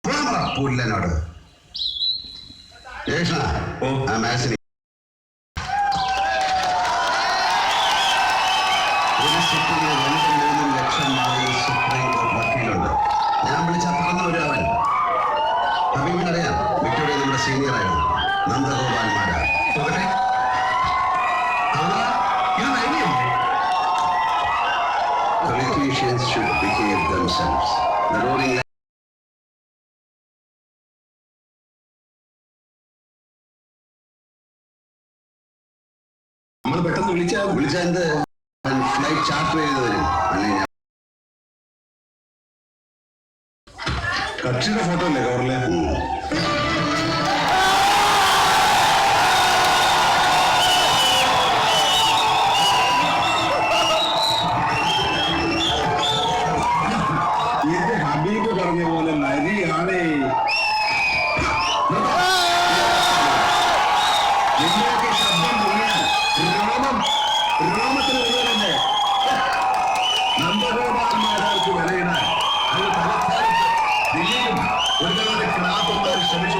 പുല്ലനോട് മാച്ചിന് ഒരു സിറ്റിയിൽ 2-3 ലക്ഷമായി സുപ്രീം കോടതി വക്കീലുണ്ട്. ഞാൻ വിളിച്ചപ്പുറന്ന് വരുവൻ ഹബീബിനറിയാം. വിക്ടോറിയ നമ്മുടെ സീനിയർ ആയിരുന്നു. നന്ദഗോപാൽമാരാ Politicians should behave themselves. The rolling നമ്മൾ പെട്ടെന്ന് വിളിച്ചെന്ത് ഫ്ലൈറ്റ് ചാർട്ടർ ചെയ്ത് വരും. അല്ലെങ്കിൽ കക്ഷിയുടെ ഫോട്ടോ അല്ലേ കവറിലെ? ഇത് ഹബീബ് പറഞ്ഞ പോലെ നരിയാണേ. ശബ്ദം രോമത്തിന് വിലയില്ലേ? നന്ദഗോപാൽമാരാർക്ക് വിലയിടാൻ അത് തലസ്ഥാനത്ത് ദില്ലിയിലും ഒരു തവണ ക്ലാസ് ശ്രമിച്ചു.